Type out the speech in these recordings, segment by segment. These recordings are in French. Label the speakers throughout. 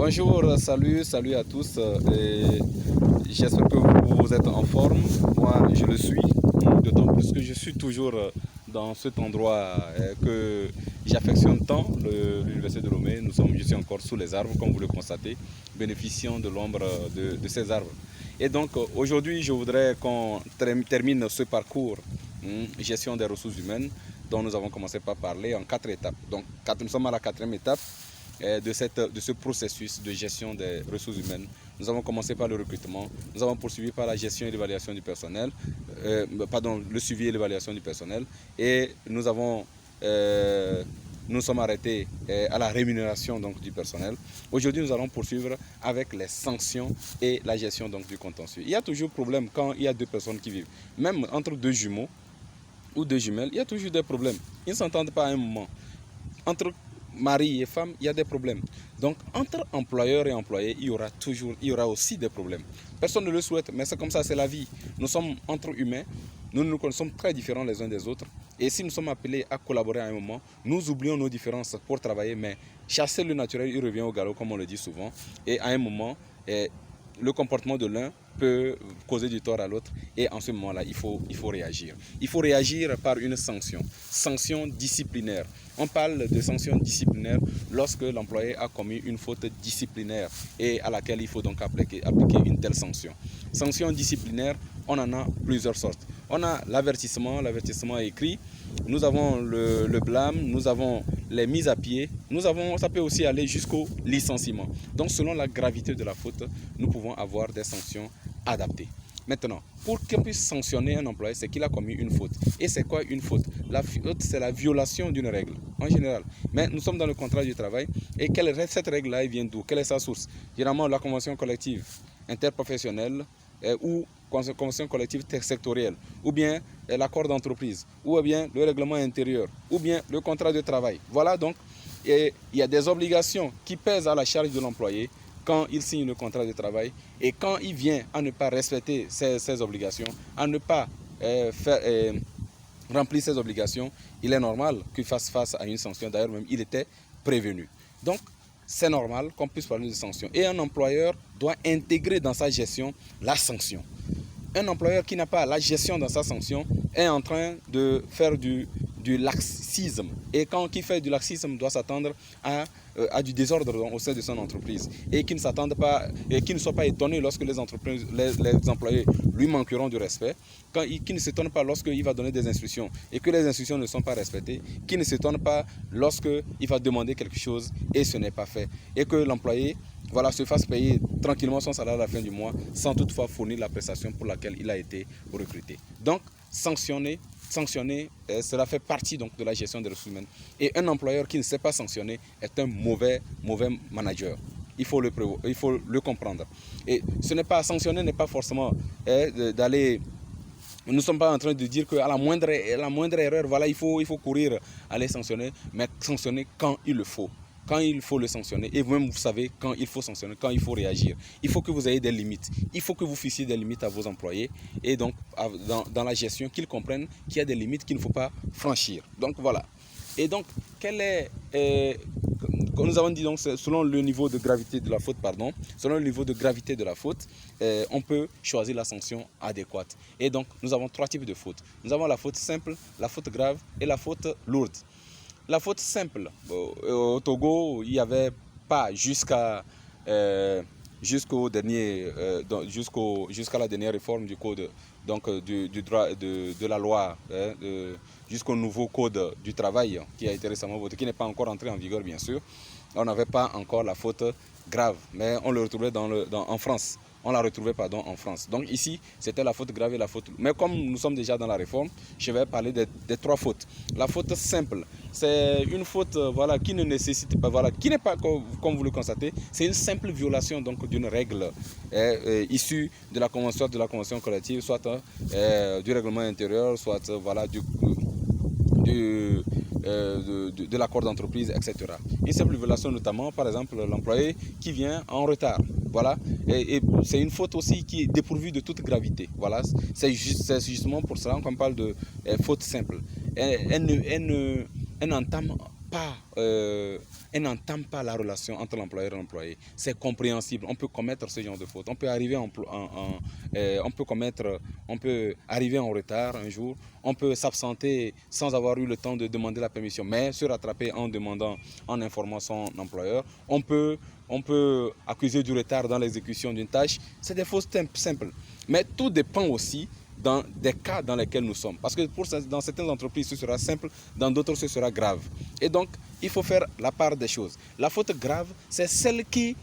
Speaker 1: Bonjour, salut à tous. J'espère que vous êtes en forme. Moi, je le suis, d'autant plus que je suis toujours dans cet endroit que j'affectionne tant, l'Université de Lomé. Je suis encore sous les arbres, comme vous le constatez, bénéficiant de l'ombre de ces arbres. Et donc, aujourd'hui, je voudrais qu'on termine ce parcours gestion des ressources humaines dont nous avons commencé par parler en 4 étapes. Donc, nous sommes à la 4e étape de ce processus de gestion des ressources humaines. Nous avons commencé par le recrutement, nous avons poursuivi par la gestion et l'évaluation du personnel, le suivi et l'évaluation du personnel, et nous sommes arrêtés à la rémunération donc, du personnel. Aujourd'hui, nous allons poursuivre avec les sanctions et la gestion donc, du contentieux. Il y a toujours problème quand il y a deux personnes qui vivent. Même entre deux jumeaux ou deux jumelles, il y a toujours des problèmes. Ils ne s'entendent pas à un moment. Entre mari et femme, il y a des problèmes. Donc, entre employeur et employé, il y aura aussi des problèmes. Personne ne le souhaite, mais c'est comme ça, c'est la vie. Nous sommes entre humains, nous sommes très différents les uns des autres. Et si nous sommes appelés à collaborer à un moment, nous oublions nos différences pour travailler, mais chasser le naturel, il revient au galop, comme on le dit souvent. Et à un moment, le comportement de l'un peut causer du tort à l'autre, et en ce moment-là, il faut réagir. Il faut réagir par une sanction disciplinaire. On parle de sanction disciplinaire lorsque l'employé a commis une faute disciplinaire et à laquelle il faut donc appliquer une telle sanction. Sanction disciplinaire, on en a plusieurs sortes. On a l'avertissement écrit, nous avons le blâme, nous avons les mises à pied, ça peut aussi aller jusqu'au licenciement. Donc selon la gravité de la faute, nous pouvons avoir des sanctions adaptées. Maintenant, pour qu'on puisse sanctionner un employé, c'est qu'il a commis une faute. Et c'est quoi une faute? La faute, c'est la violation d'une règle, en général. Mais nous sommes dans le contrat du travail, et cette règle-là, elle vient d'où? Quelle est sa source? Généralement, la convention collective interprofessionnelle ou convention collective sectorielle, ou bien l'accord d'entreprise, ou bien le règlement intérieur, ou bien le contrat de travail. Voilà donc, il y a des obligations qui pèsent à la charge de l'employé quand il signe le contrat de travail, et quand il vient à ne pas respecter ces obligations, à ne pas remplir ses obligations, il est normal qu'il fasse face à une sanction. D'ailleurs, même il était prévenu. Donc, c'est normal qu'on puisse parler de sanction. Et un employeur doit intégrer dans sa gestion la sanction. Un employeur qui n'a pas la gestion dans sa sanction est en train de faire du laxisme. Et qui fait du laxisme doit s'attendre à du désordre au sein de son entreprise. Et qui ne soit pas étonné lorsque les employés lui manqueront de respect. Qui ne s'étonne pas lorsqu'il va donner des instructions et que les instructions ne sont pas respectées. Qui ne s'étonne pas lorsqu'il va demander quelque chose et ce n'est pas fait. Et que l'employé se fasse payer tranquillement son salaire à la fin du mois sans toutefois fournir la prestation pour laquelle il a été recruté. Donc, sanctionner, cela fait partie donc de la gestion des ressources humaines. Et un employeur qui ne sait pas sanctionner est un mauvais manager. Il faut le comprendre. Et sanctionner n'est pas forcément d'aller... Nous ne sommes pas en train de dire qu'à la moindre erreur, il faut courir, aller sanctionner, mais sanctionner quand il le faut. Quand il faut le sanctionner, et vous-même vous savez quand il faut sanctionner, quand il faut réagir. Il faut que vous ayez des limites. Il faut que vous fixiez des limites à vos employés, et donc dans la gestion, qu'ils comprennent qu'il y a des limites qu'il ne faut pas franchir. Donc voilà. Et donc, nous avons dit donc, selon le niveau de gravité de la faute, on peut choisir la sanction adéquate. Et donc, nous avons 3 types de fautes. Nous avons la faute simple, la faute grave et la faute lourde. La faute simple, au Togo, il n'y avait pas jusqu'à la dernière réforme du code, donc du droit de la loi, jusqu'au nouveau code du travail qui a été récemment voté, qui n'est pas encore entré en vigueur bien sûr. On n'avait pas encore la faute grave, mais on le retrouvait en France. On la retrouvait en France. Donc ici, c'était la faute grave et la faute. Mais comme nous sommes déjà dans la réforme, je vais parler des 3 fautes. La faute simple, c'est une faute qui ne nécessite pas, qui n'est pas, comme vous le constatez, c'est une simple violation donc d'une règle issue de la convention collective, soit du règlement intérieur, soit de l'accord d'entreprise, etc. Une simple violation notamment, par exemple, l'employé qui vient en retard. Voilà. Et c'est une faute aussi qui est dépourvue de toute gravité. Voilà. C'est justement pour cela qu'on parle de faute simple. Elle n'entame elle n'entame pas la relation entre l'employeur et l'employé. C'est compréhensible. On peut commettre ce genre de faute. On peut arriver on peut arriver en retard un jour. On peut s'absenter sans avoir eu le temps de demander la permission, mais se rattraper en informant son employeur. On peut accuser du retard dans l'exécution d'une tâche. C'est des fautes simples. Mais tout dépend aussi dans des cas dans lesquels nous sommes. Parce que dans certaines entreprises, ce sera simple, dans d'autres, ce sera grave. Et donc, il faut faire la part des choses. La faute grave, c'est celle qui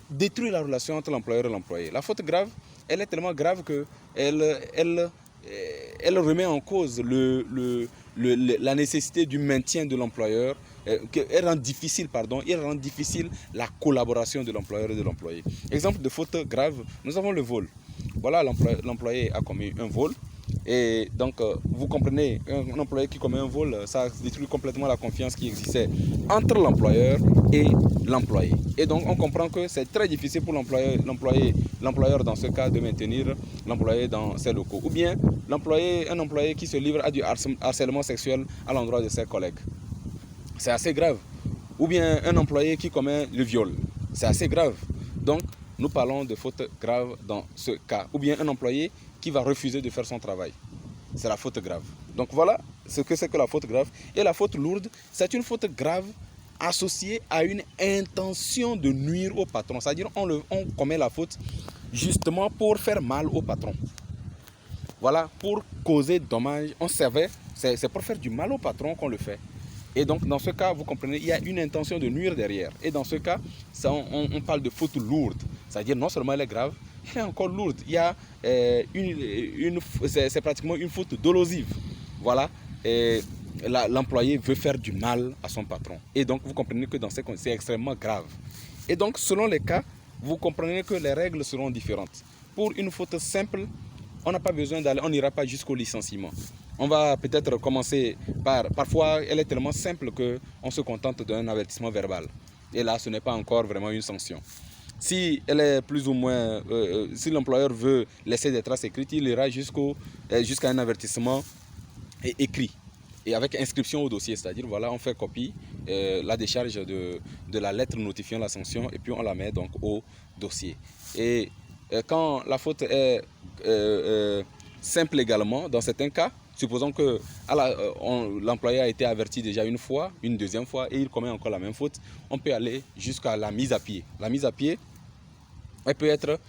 Speaker 1: détruit la relation entre l'employeur et l'employé. La faute grave, elle est tellement grave qu'elle remet en cause la nécessité du maintien de l'employeur, elle rend difficile la collaboration de l'employeur et de l'employé. Exemple de faute grave, nous avons le vol. Voilà, l'employé a commis un vol. Et donc, vous comprenez, un employé qui commet un vol, ça détruit complètement la confiance qui existait entre l'employeur et l'employé. Et donc, on comprend que c'est très difficile pour l'employeur dans ce cas de maintenir l'employé dans ses locaux. Ou bien, un employé qui se livre à du harcèlement sexuel à l'endroit de ses collègues. C'est assez grave. Ou bien, un employé qui commet le viol. C'est assez grave. Donc, nous parlons de faute grave dans ce cas. Ou bien un employé qui va refuser de faire son travail. C'est la faute grave. Donc voilà ce que c'est que la faute grave. Et la faute lourde, c'est une faute grave associée à une intention de nuire au patron. C'est-à-dire on commet la faute justement pour faire mal au patron. Voilà, pour causer dommage. C'est pour faire du mal au patron qu'on le fait. Et donc, dans ce cas, vous comprenez, il y a une intention de nuire derrière. Et dans ce cas, on parle de faute lourde. C'est-à-dire, non seulement elle est grave, elle est encore lourde. Il y a c'est pratiquement une faute dolosive. Voilà. L'employé veut faire du mal à son patron. Et donc, vous comprenez que dans ces conditions, c'est extrêmement grave. Et donc, selon les cas, vous comprenez que les règles seront différentes. Pour une faute simple, on n'a pas besoin d'aller, on n'ira pas jusqu'au licenciement. On va peut-être commencer parfois elle est tellement simple qu'on se contente d'un avertissement verbal. Et là, ce n'est pas encore vraiment une sanction. Si elle est plus ou moins, si l'employeur veut laisser des traces écrites, il ira jusqu'à un avertissement écrit et avec inscription au dossier. C'est-à-dire, voilà, on fait copie, la décharge de la lettre notifiant la sanction et puis on la met donc au dossier. Et quand la faute est simple également, dans certains cas, supposons que l'employé a été averti déjà une fois, une deuxième fois, et il commet encore la même faute, on peut aller jusqu'à la mise à pied. La mise à pied, elle peut être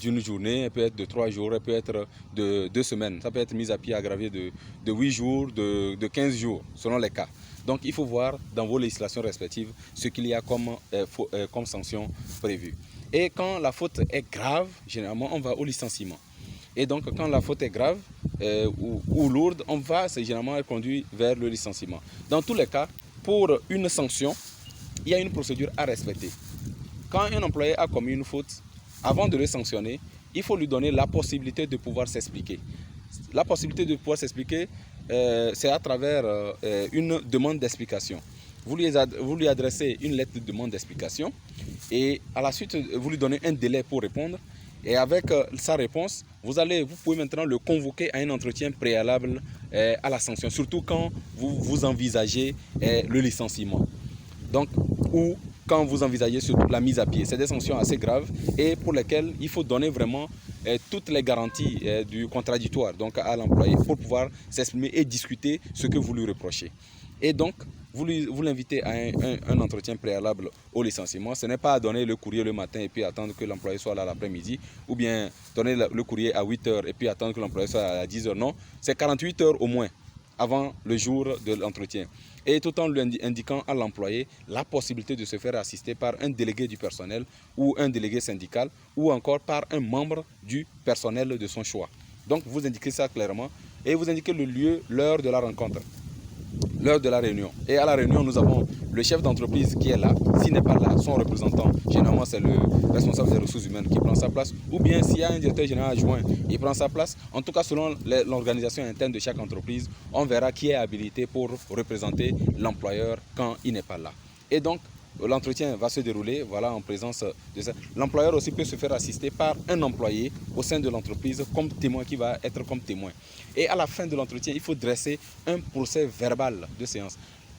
Speaker 1: d'une journée, elle peut être de 3 jours, elle peut être de 2 semaines. Ça peut être mise à pied aggravée de 8 jours, de 15 jours, selon les cas. Donc il faut voir dans vos législations respectives ce qu'il y a comme sanction prévue. Et quand la faute est grave, généralement on va au licenciement. Et donc, quand la faute est grave ou lourde, c'est généralement conduit vers le licenciement. Dans tous les cas, pour une sanction, il y a une procédure à respecter. Quand un employé a commis une faute, avant de le sanctionner, il faut lui donner la possibilité de pouvoir s'expliquer. La possibilité de pouvoir s'expliquer, c'est à travers une demande d'explication. Vous lui adressez une lettre de demande d'explication et à la suite, vous lui donnez un délai pour répondre. Et avec sa réponse, vous pouvez maintenant le convoquer à un entretien préalable à la sanction, surtout quand vous envisagez le licenciement. Donc, ou quand vous envisagez surtout la mise à pied. C'est des sanctions assez graves et pour lesquelles il faut donner vraiment toutes les garanties du contradictoire donc à l'employé pour pouvoir s'exprimer et discuter ce que vous lui reprochez. Et donc, vous l'invitez à un entretien préalable au licenciement. Ce n'est pas donner le courrier le matin et puis attendre que l'employé soit là l'après-midi, ou bien donner le courrier à 8 h et puis attendre que l'employé soit à 10 h. Non, c'est 48 heures au moins avant le jour de l'entretien. Et tout en lui indiquant à l'employé la possibilité de se faire assister par un délégué du personnel ou un délégué syndical ou encore par un membre du personnel de son choix. Donc, vous indiquez ça clairement et vous indiquez le lieu, l'heure de la rencontre, l'heure de la réunion. Et à la réunion, nous avons le chef d'entreprise qui est là. S'il n'est pas là, son représentant, généralement c'est le responsable des ressources humaines qui prend sa place. Ou bien s'il y a un directeur général adjoint, il prend sa place. En tout cas, selon l'organisation interne de chaque entreprise, on verra qui est habilité pour représenter l'employeur quand il n'est pas là. Et donc, l'entretien va se dérouler en présence de ça. L'employeur aussi peut se faire assister par un employé au sein de l'entreprise comme témoin qui va être comme témoin. Et à la fin de l'entretien, il faut dresser un procès verbal de séance.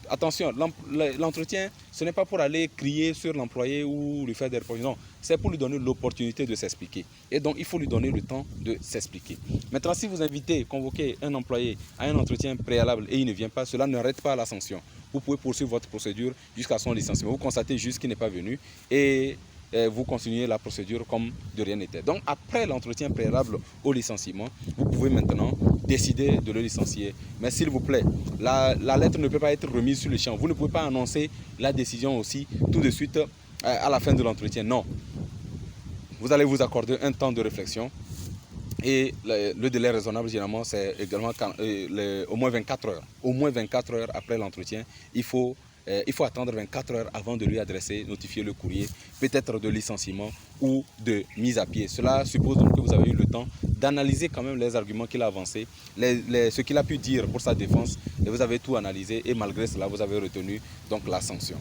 Speaker 1: attention, l'entretien, ce n'est pas pour aller crier sur l'employé ou lui faire des reproches. Non, c'est pour lui donner l'opportunité de s'expliquer. Et donc, il faut lui donner le temps de s'expliquer. Maintenant, si vous invitez, convoquez un employé à un entretien préalable et il ne vient pas, cela n'arrête pas la sanction. Vous pouvez poursuivre votre procédure jusqu'à son licenciement. Vous constatez juste qu'il n'est pas venu et vous continuez la procédure comme de rien n'était. Donc après l'entretien préalable au licenciement, vous pouvez maintenant décider de le licencier. Mais s'il vous plaît, la lettre ne peut pas être remise sur le champ. Vous ne pouvez pas annoncer la décision aussi tout de suite à la fin de l'entretien. Non. Vous allez vous accorder un temps de réflexion. Et le délai raisonnable, généralement, c'est également au moins 24 heures. Au moins 24 heures après l'entretien, il faut attendre 24 heures avant de lui adresser, notifier le courrier, peut-être de licenciement ou de mise à pied. Cela suppose donc que vous avez eu le temps d'analyser quand même les arguments qu'il a avancés, ce qu'il a pu dire pour sa défense, et vous avez tout analysé, et malgré cela, vous avez retenu donc la sanction.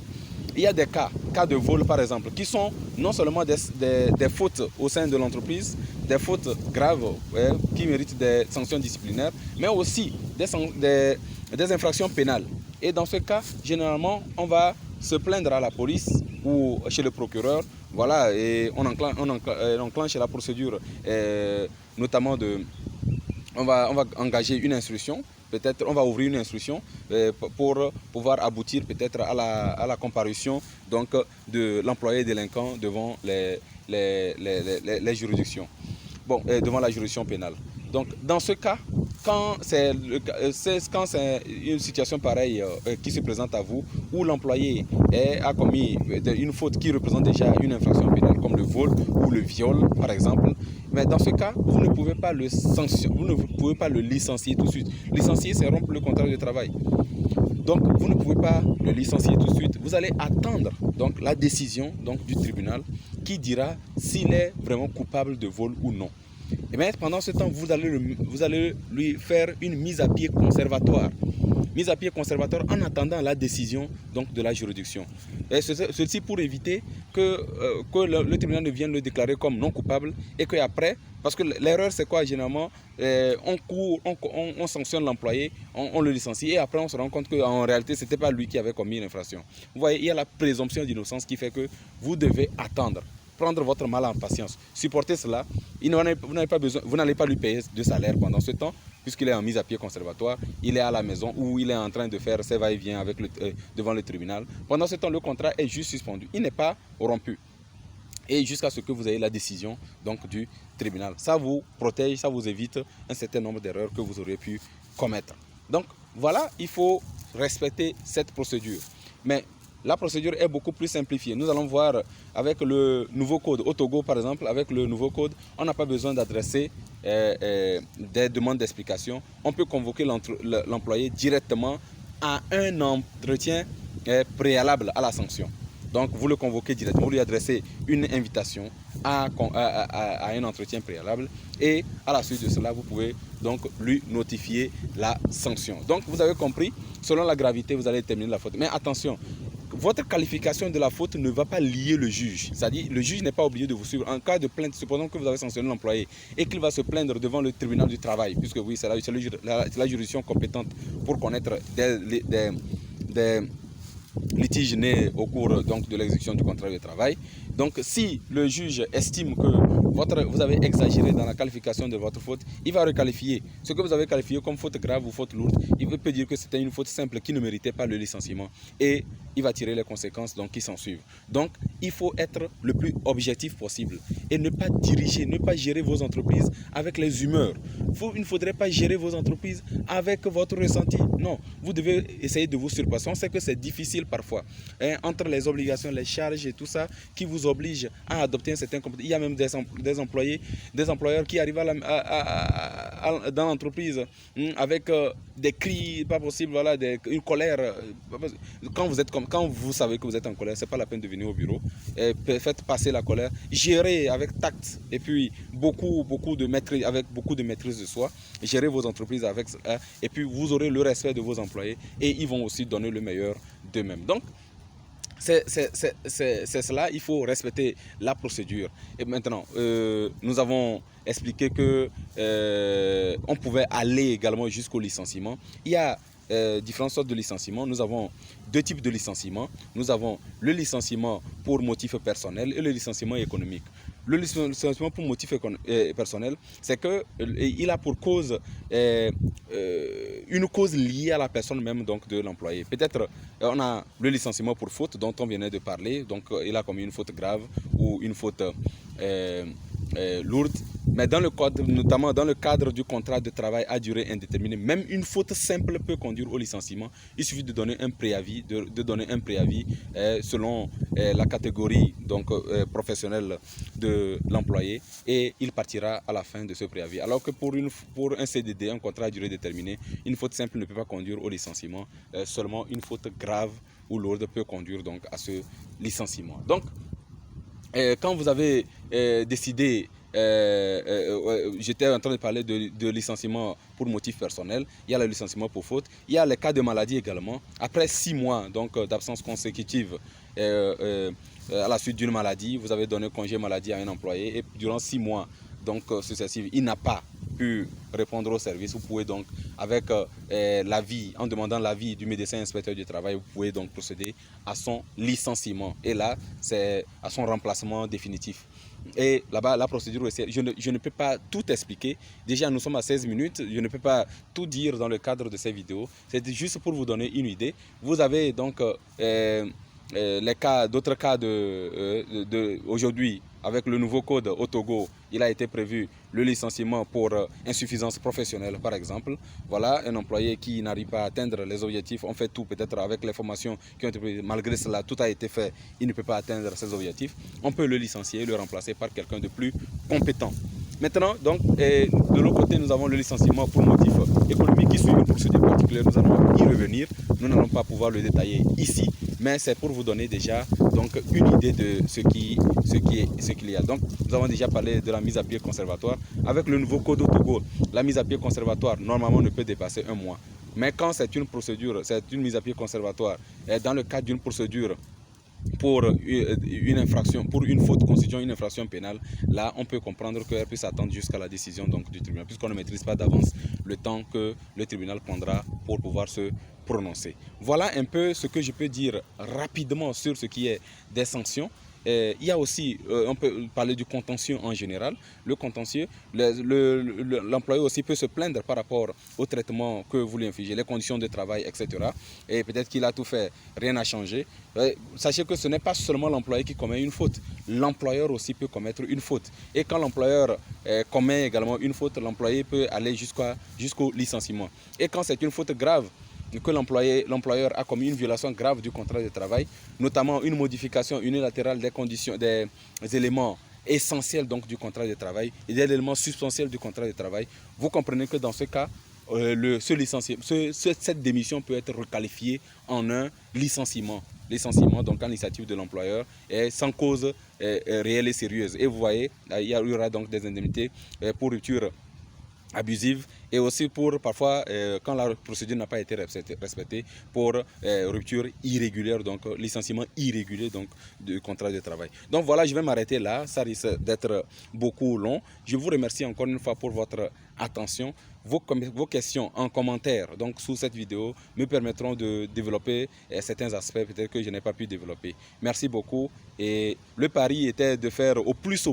Speaker 1: Il y a des cas de vol par exemple, qui sont non seulement des fautes au sein de l'entreprise, des fautes graves qui méritent des sanctions disciplinaires, mais aussi des infractions pénales. Et dans ce cas, généralement, on va se plaindre à la police ou chez le procureur, voilà, et on enclenche la procédure, notamment on va engager une instruction. Peut-être on va ouvrir une instruction pour pouvoir aboutir peut-être à la comparution donc, de l'employé délinquant devant les juridictions, devant la juridiction pénale. Donc dans ce cas, quand c'est une situation pareille qui se présente à vous, où l'employé a commis une faute qui représente déjà une infraction pénale, comme le vol ou le viol par exemple, mais dans ce cas, vous ne pouvez pas le sanctionner, vous ne pouvez pas le licencier tout de suite. Licencier, c'est rompre le contrat de travail. Donc, vous ne pouvez pas le licencier tout de suite. Vous allez attendre donc, la décision donc, du tribunal qui dira s'il est vraiment coupable de vol ou non. Et bien, pendant ce temps, vous allez lui faire une mise à pied conservatoire. Mise à pied conservatoire en attendant la décision donc, de la juridiction. Et ceci pour éviter que le tribunal ne vienne le déclarer comme non coupable et qu'après, parce que l'erreur c'est quoi généralement, on sanctionne l'employé, on le licencie et après on se rend compte qu'en réalité ce n'était pas lui qui avait commis l'infraction. Vous voyez, il y a la présomption d'innocence qui fait que vous devez attendre. Prendre votre mal en patience, supporter cela, vous n'allez pas lui payer de salaire pendant ce temps, puisqu'il est en mise à pied conservatoire, il est à la maison ou il est en train de faire ses va-et-vient devant le tribunal. Pendant ce temps, le contrat est juste suspendu, il n'est pas rompu. Et jusqu'à ce que vous ayez la décision donc, du tribunal. Ça vous protège, ça vous évite un certain nombre d'erreurs que vous auriez pu commettre. Donc voilà, il faut respecter cette procédure. Mais la procédure est beaucoup plus simplifiée. Nous allons voir avec le nouveau code. Au Togo, par exemple, avec le nouveau code, on n'a pas besoin d'adresser des demandes d'explication. On peut convoquer l'employé directement à un entretien préalable à la sanction. Donc, vous le convoquez directement, vous lui adressez une invitation à un entretien préalable et à la suite de cela, vous pouvez donc lui notifier la sanction. Donc, vous avez compris, selon la gravité, vous allez terminer la faute. Mais attention, votre qualification de la faute ne va pas lier le juge. C'est-à-dire, le juge n'est pas obligé de vous suivre. En cas de plainte, supposons que vous avez sanctionné l'employé et qu'il va se plaindre devant le tribunal du travail, puisque oui, c'est la juridiction compétente pour connaître des litiges nés au cours donc, de l'exécution du contrat de travail. Donc, si le juge estime que vous avez exagéré dans la qualification de votre faute, il va requalifier ce que vous avez qualifié comme faute grave ou faute lourde. Il peut dire que c'était une faute simple qui ne méritait pas le licenciement et il va tirer les conséquences donc, qui s'en suivent. Donc, il faut être le plus objectif possible et ne pas diriger, ne pas gérer vos entreprises avec les humeurs. Il ne faudrait pas gérer vos entreprises avec votre ressenti. Non, vous devez essayer de vous surpasser. On sait que c'est difficile parfois, hein, entre les obligations, les charges et tout ça qui vous oblige à adopter un certain comportement. Il y a même des employeurs qui arrivent dans l'entreprise avec des cris pas possibles, voilà, une colère. Quand vous savez que vous êtes en colère, c'est pas la peine de venir au bureau. Faites passer la colère, gérez avec tact et puis avec beaucoup de maîtrise de soi. Gérez vos entreprises avec et puis vous aurez le respect de vos employés et ils vont aussi donner le meilleur d'eux-mêmes. Donc, c'est cela, il faut respecter la procédure. Et maintenant, nous avons expliqué que on pouvait aller également jusqu'au licenciement. Il y a différentes sortes de licenciements. Nous avons deux types de licenciements. Nous avons le licenciement pour motif personnel et le licenciement économique. Le licenciement pour motif personnel, c'est qu'il a pour cause une cause liée à la personne même donc, de l'employé. Peut-être on a le licenciement pour faute dont on venait de parler, donc il a commis une faute grave ou une faute lourde. Mais dans le cadre, notamment dans le cadre du contrat de travail à durée indéterminée, même une faute simple peut conduire au licenciement. Il suffit de donner un préavis, selon la catégorie donc, professionnelle de l'employé et il partira à la fin de ce préavis. Alors que pour un CDD, un contrat à durée déterminée, une faute simple ne peut pas conduire au licenciement. Seulement une faute grave ou lourde peut conduire donc à ce licenciement. Donc, quand vous avez décidé, j'étais en train de parler de licenciement pour motif personnel, il y a le licenciement pour faute, il y a les cas de maladie également. Après 6 mois d'absence consécutive à la suite d'une maladie, vous avez donné congé maladie à un employé et durant 6 mois successifs, il n'a pas pu répondre au service. Vous pouvez donc, avec l'avis, en demandant l'avis du médecin inspecteur du travail, vous pouvez donc procéder à son licenciement. Et là, c'est à son remplacement définitif. Et là-bas, la procédure aussi, je ne peux pas tout expliquer. Déjà, nous sommes à 16 minutes. Je ne peux pas tout dire dans le cadre de ces vidéos. C'est juste pour vous donner une idée. Vous avez donc d'autres cas aujourd'hui. Avec le nouveau code au Togo, il a été prévu le licenciement pour insuffisance professionnelle, par exemple. Voilà, un employé qui n'arrive pas à atteindre les objectifs. On fait tout, peut-être avec les formations qui ont été prises. Malgré cela, tout a été fait. Il ne peut pas atteindre ses objectifs. On peut le licencier et le remplacer par quelqu'un de plus compétent. Maintenant, donc, de l'autre côté, nous avons le licenciement pour motif économique qui suit une procédure particulière. Nous allons y revenir. Nous n'allons pas pouvoir le détailler ici, mais c'est pour vous donner déjà donc, une idée de ce qu'il y a. Donc, nous avons déjà parlé de la mise à pied conservatoire. Avec le nouveau code au Togo, la mise à pied conservatoire, normalement, ne peut dépasser 1 mois. Mais quand c'est une procédure, c'est une mise à pied conservatoire, dans le cadre d'une procédure pour une infraction, pour une faute constituant une infraction pénale, là on peut comprendre qu'elle peut s'attendre jusqu'à la décision donc, du tribunal, puisqu'on ne maîtrise pas d'avance le temps que le tribunal prendra pour pouvoir se prononcer. Voilà un peu ce que je peux dire rapidement sur ce qui est des sanctions. Il y a aussi, on peut parler du contentieux en général. Le contentieux, l'employé aussi peut se plaindre par rapport au traitement que vous lui infligez, les conditions de travail, etc. Et peut-être qu'il a tout fait, rien n'a changé. Sachez que ce n'est pas seulement l'employé qui commet une faute. L'employeur aussi peut commettre une faute. Et quand l'employeur commet également une faute, l'employé peut aller jusqu'au licenciement. Et quand c'est une faute grave, que l'employeur a commis une violation grave du contrat de travail, notamment une modification unilatérale des conditions, des éléments essentiels donc, du contrat de travail et des éléments substantiels du contrat de travail, vous comprenez que dans ce cas, cette démission peut être requalifiée en un licenciement. Licenciement donc à l'initiative de l'employeur et sans cause réelle et sérieuse. Et vous voyez, il y aura donc des indemnités pour rupture abusive et aussi pour parfois quand la procédure n'a pas été respectée pour rupture irrégulière, donc licenciement irrégulier donc du contrat de travail. Donc voilà, je vais m'arrêter là, ça risque d'être beaucoup long. Je vous remercie encore une fois pour votre attention. Vos questions en commentaire donc sous cette vidéo me permettront de développer certains aspects peut-être que je n'ai pas pu développer. Merci beaucoup et le pari était de faire au plus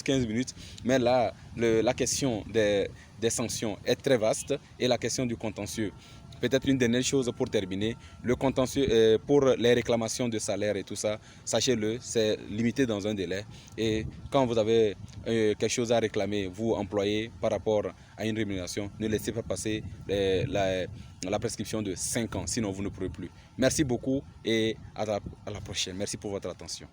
Speaker 1: 15 minutes, mais là la question des sanctions est très vaste et la question du contentieux. Peut-être une dernière chose pour terminer, le contentieux pour les réclamations de salaire et tout ça, sachez-le, c'est limité dans un délai. Et quand vous avez quelque chose à réclamer, vous employez par rapport à une rémunération, ne laissez pas passer la prescription de 5 ans, sinon vous ne pourrez plus. Merci beaucoup et à la prochaine. Merci pour votre attention.